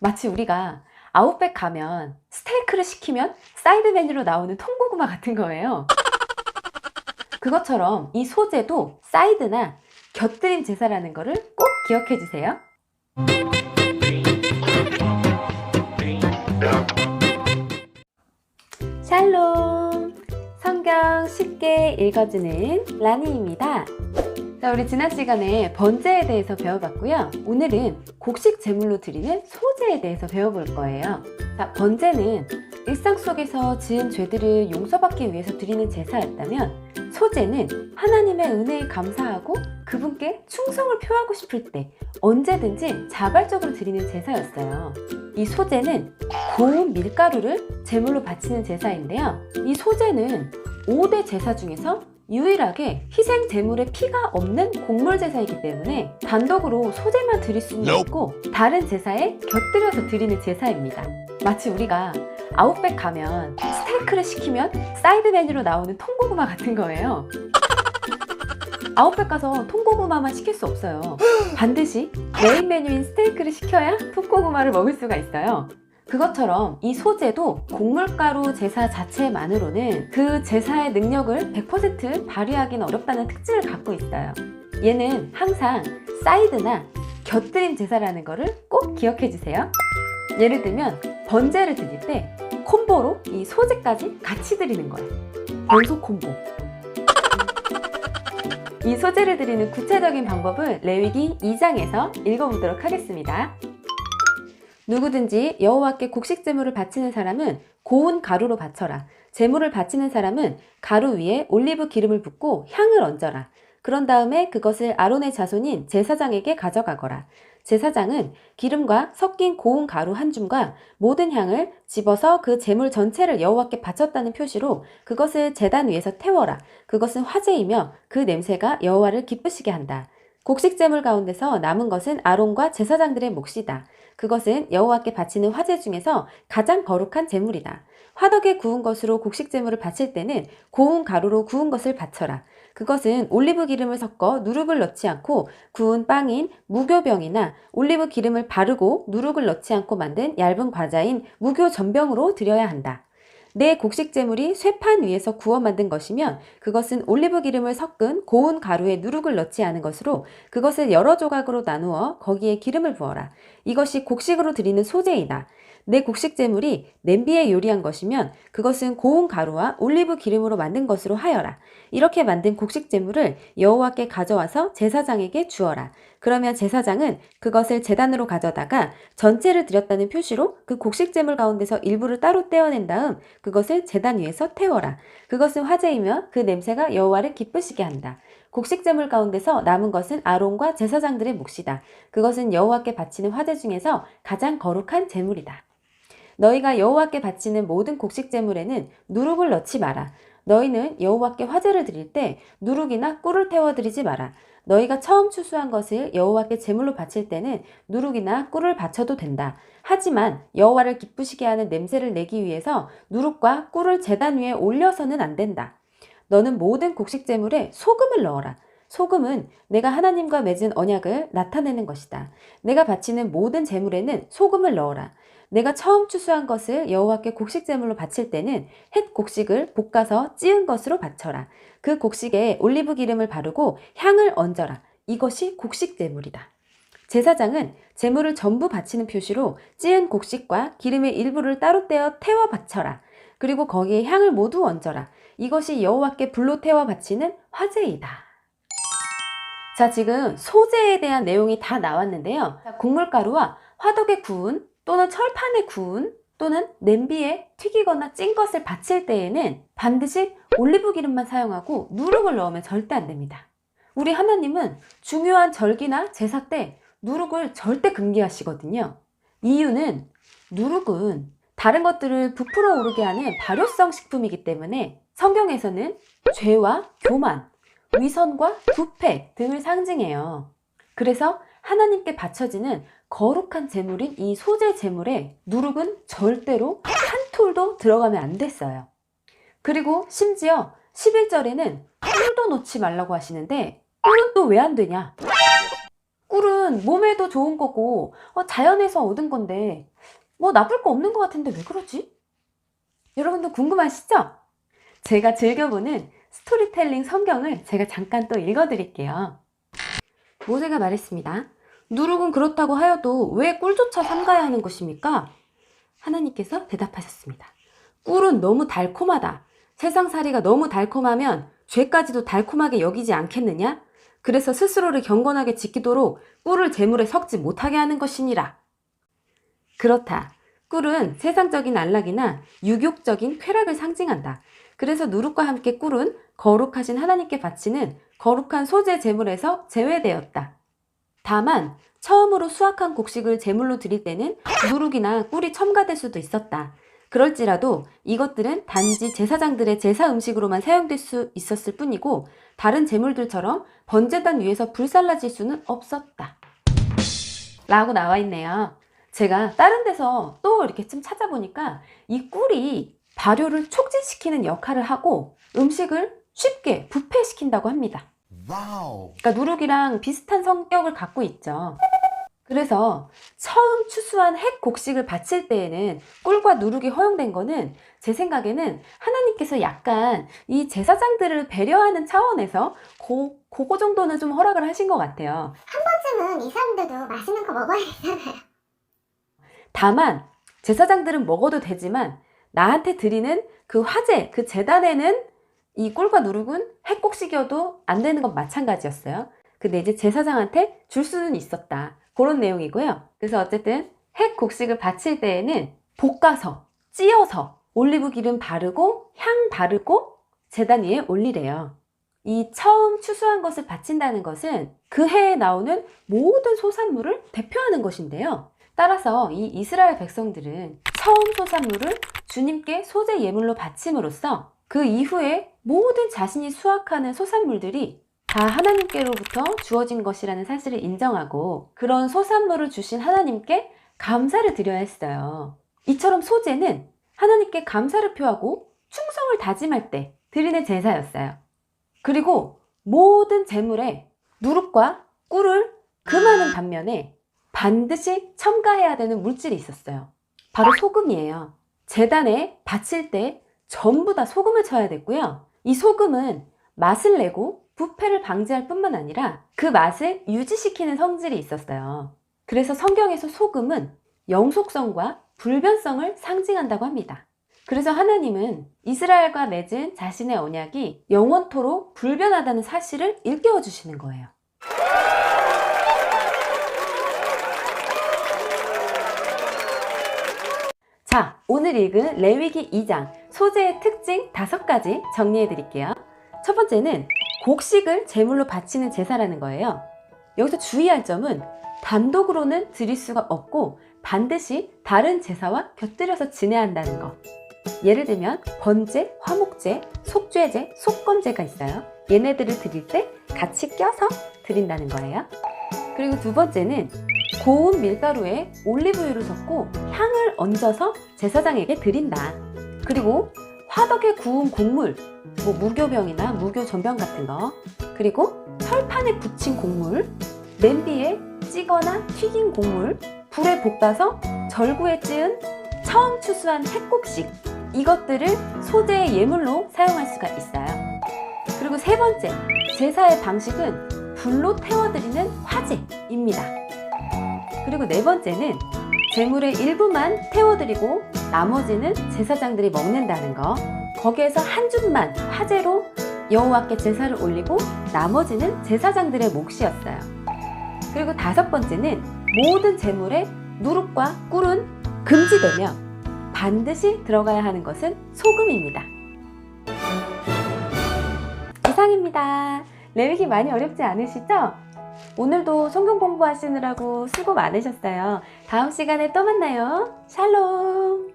마치 우리가 아웃백 가면 스테이크를 시키면 사이드 메뉴로 나오는 통고구마 같은 거예요. 그것처럼 이 소제도 사이드나 곁들임 제사라는 거를 꼭 기억해 주세요. 샬롬! 성경 쉽게 읽어주는 라니입니다. 자, 우리 지난 시간에 번제에 대해서 배워봤고요. 오늘은 곡식 제물로 드리는 소제에 대해서 배워볼 거예요. 자, 번제는 일상 속에서 지은 죄들을 용서받기 위해서 드리는 제사였다면, 소제는 하나님의 은혜에 감사하고 그분께 충성을 표하고 싶을 때 언제든지 자발적으로 드리는 제사였어요. 이 소제는 고운 밀가루를 제물로 바치는 제사인데요. 이 소제는 5대 제사 중에서 유일하게 희생 제물에 피가 없는 곡물 제사이기 때문에 단독으로 소제만 드릴 수는 없고 다른 제사에 곁들여서 드리는 제사입니다. 마치 우리가 아웃백 가면 스테이크를 시키면 사이드 메뉴로 나오는 통고구마 같은 거예요. 아웃백 가서 통고구마만 시킬 수 없어요. 반드시 메인 메뉴인 스테이크를 시켜야 통고구마를 먹을 수가 있어요. 그것처럼 이 소제도 곡물가루 제사 자체만으로는 그 제사의 능력을 100% 발휘하기는 어렵다는 특징을 갖고 있어요. 얘는 항상 사이드나 곁들임 제사라는 거를 꼭 기억해 주세요. 예를 들면 번제를 드릴 때 콤보로 이 소제까지 같이 드리는 거예요. 연속 콤보. 이 소제를 드리는 구체적인 방법을 레위기 2장에서 읽어보도록 하겠습니다. 누구든지 여호와께 곡식 제물을 바치는 사람은 고운 가루로 바쳐라. 제물을 바치는 사람은 가루 위에 올리브 기름을 붓고 향을 얹어라. 그런 다음에 그것을 아론의 자손인 제사장에게 가져가거라. 제사장은 기름과 섞인 고운 가루 한 줌과 모든 향을 집어서 그 제물 전체를 여호와께 바쳤다는 표시로 그것을 제단 위에서 태워라. 그것은 화제이며 그 냄새가 여호와를 기쁘시게 한다. 곡식 제물 가운데서 남은 것은 아론과 제사장들의 몫이다. 그것은 여호와께 바치는 화제 중에서 가장 거룩한 제물이다. 화덕에 구운 것으로 곡식 제물을 바칠 때는 고운 가루로 구운 것을 바쳐라. 그것은 올리브 기름을 섞어 누룩을 넣지 않고 구운 빵인 무교병이나 올리브 기름을 바르고 누룩을 넣지 않고 만든 얇은 과자인 무교전병으로 드려야 한다. 내 곡식 제물이 쇠판 위에서 구워 만든 것이면 그것은 올리브 기름을 섞은 고운 가루에 누룩을 넣지 않은 것으로 그것을 여러 조각으로 나누어 거기에 기름을 부어라. 이것이 곡식으로 드리는 소제이다. 내 곡식 제물이 냄비에 요리한 것이면 그것은 고운 가루와 올리브 기름으로 만든 것으로 하여라. 이렇게 만든 곡식 제물을 여호와께 가져와서 제사장에게 주어라. 그러면 제사장은 그것을 제단으로 가져다가 전체를 드렸다는 표시로 그 곡식 제물 가운데서 일부를 따로 떼어낸 다음 그것을 제단 위에서 태워라. 그것은 화제이며 그 냄새가 여호와를 기쁘시게 한다. 곡식 제물 가운데서 남은 것은 아론과 제사장들의 몫이다. 그것은 여호와께 바치는 화제 중에서 가장 거룩한 제물이다. 너희가 여호와께 바치는 모든 곡식 제물에는 누룩을 넣지 마라. 너희는 여호와께 화제를 드릴 때 누룩이나 꿀을 태워 드리지 마라. 너희가 처음 추수한 것을 여호와께 제물로 바칠 때는 누룩이나 꿀을 바쳐도 된다. 하지만 여호와를 기쁘시게 하는 냄새를 내기 위해서 누룩과 꿀을 제단 위에 올려서는 안 된다. 너는 모든 곡식 제물에 소금을 넣어라. 소금은 내가 하나님과 맺은 언약을 나타내는 것이다. 내가 바치는 모든 제물에는 소금을 넣어라. 내가 처음 추수한 것을 여호와께 곡식 제물로 바칠 때는 햇 곡식을 볶아서 찌은 것으로 바쳐라. 그 곡식에 올리브 기름을 바르고 향을 얹어라. 이것이 곡식 제물이다. 제사장은 제물을 전부 바치는 표시로 찌은 곡식과 기름의 일부를 따로 떼어 태워 바쳐라. 그리고 거기에 향을 모두 얹어라. 이것이 여호와께 불로 태워 바치는 화제이다. 자, 지금 소제에 대한 내용이 다 나왔는데요. 곡물가루와 화덕에 구운 또는 철판에 구운 또는 냄비에 튀기거나 찐 것을 바칠 때에는 반드시 올리브 기름만 사용하고 누룩을 넣으면 절대 안 됩니다. 우리 하나님은 중요한 절기나 제사 때 누룩을 절대 금기하시거든요. 이유는 누룩은 다른 것들을 부풀어 오르게 하는 발효성 식품이기 때문에 성경에서는 죄와 교만, 위선과 부패 등을 상징해요. 그래서 하나님께 바쳐지는 거룩한 제물인 이 소제 제물에 누룩은 절대로 한 톨도 들어가면 안 됐어요. 그리고 심지어 11절에는 꿀도 넣지 말라고 하시는데 꿀은 또 왜 안 되냐? 꿀은 몸에도 좋은 거고 자연에서 얻은 건데 뭐 나쁠 거 없는 것 같은데 왜 그러지? 여러분도 궁금하시죠? 제가 즐겨보는 스토리텔링 성경을 제가 잠깐 또 읽어드릴게요. 모세가 말했습니다. 누룩은 그렇다고 하여도 왜 꿀조차 삼가야 하는 것입니까? 하나님께서 대답하셨습니다. 꿀은 너무 달콤하다. 세상살이가 너무 달콤하면 죄까지도 달콤하게 여기지 않겠느냐? 그래서 스스로를 경건하게 지키도록 꿀을 재물에 섞지 못하게 하는 것이니라. 그렇다. 꿀은 세상적인 안락이나 유욕적인 쾌락을 상징한다. 그래서 누룩과 함께 꿀은 거룩하신 하나님께 바치는 거룩한 소재 제물에서 제외되었다. 다만 처음으로 수확한 곡식을 제물로 드릴 때는 누룩이나 꿀이 첨가될 수도 있었다. 그럴지라도 이것들은 단지 제사장들의 제사 음식으로만 사용될 수 있었을 뿐이고 다른 제물들처럼 번제단 위에서 불살라질 수는 없었다. 라고 나와 있네요. 제가 다른 데서 또 이렇게 좀 찾아보니까 이 꿀이 발효를 촉진시키는 역할을 하고 음식을 쉽게 부패시킨다고 합니다. 와우. 그러니까 누룩이랑 비슷한 성격을 갖고 있죠. 그래서 처음 추수한 핵 곡식을 바칠 때에는 꿀과 누룩이 허용된 거는 제 생각에는 하나님께서 약간 이 제사장들을 배려하는 차원에서 그거 정도는 좀 허락을 하신 것 같아요. 한 번쯤은 이 사람들도 맛있는 거 먹어야 되잖아요. 다만 제사장들은 먹어도 되지만 나한테 드리는 그 화제, 그 제단에는 이 꿀과 누룩은 핵곡식이어도 안 되는 건 마찬가지였어요. 근데 이제 제사장한테 줄 수는 있었다. 그런 내용이고요. 그래서 어쨌든 핵곡식을 바칠 때에는 볶아서, 찌어서 올리브 기름 바르고 향 바르고 제단 위에 올리래요. 이 처음 추수한 것을 바친다는 것은 그 해에 나오는 모든 소산물을 대표하는 것인데요. 따라서 이 이스라엘 백성들은 처음 소산물을 주님께 소재 예물로 바침으로써 그 이후에 모든 자신이 수확하는 소산물들이 다 하나님께로부터 주어진 것이라는 사실을 인정하고 그런 소산물을 주신 하나님께 감사를 드려야 했어요. 이처럼 소제는 하나님께 감사를 표하고 충성을 다짐할 때 드리는 제사였어요. 그리고 모든 제물에 누룩과 꿀을 금하는 반면에 반드시 첨가해야 되는 물질이 있었어요. 바로 소금이에요. 제단에 바칠 때 전부 다 소금을 쳐야 됐고요. 이 소금은 맛을 내고 부패를 방지할 뿐만 아니라 그 맛을 유지시키는 성질이 있었어요. 그래서 성경에서 소금은 영속성과 불변성을 상징한다고 합니다. 그래서 하나님은 이스라엘과 맺은 자신의 언약이 영원토록 불변하다는 사실을 일깨워 주시는 거예요. 자, 오늘 읽은 레위기 2장 소재의 특징 5가지 정리해 드릴게요. 첫 번째는 곡식을 제물로 바치는 제사라는 거예요. 여기서 주의할 점은 단독으로는 드릴 수가 없고 반드시 다른 제사와 곁들여서 지내야 한다는 것. 예를 들면 번제, 화목제, 속죄제, 속건제가 있어요. 얘네들을 드릴 때 같이 껴서 드린다는 거예요. 그리고 두 번째는 고운 밀가루에 올리브유를 섞고 향을 얹어서 제사장에게 드린다. 그리고 화덕에 구운 곡물, 뭐 무교병이나 무교전병 같은 거, 그리고 철판에 붙인 곡물, 냄비에 찌거나 튀긴 곡물, 불에 볶아서 절구에 찌은 처음 추수한 핵곡식, 이것들을 소재의 예물로 사용할 수가 있어요. 그리고 세 번째, 제사의 방식은 불로 태워드리는 화제입니다. 그리고 네 번째는 제물의 일부만 태워드리고 나머지는 제사장들이 먹는다는 거. 거기에서 한 줌만 화제로 여호와께 제사를 올리고 나머지는 제사장들의 몫이었어요. 그리고 다섯 번째는 모든 제물에 누룩과 꿀은 금지되며 반드시 들어가야 하는 것은 소금입니다. 이상입니다. 레위기 많이 어렵지 않으시죠? 오늘도 성경 공부하시느라고 수고 많으셨어요. 다음 시간에 또 만나요. 샬롬.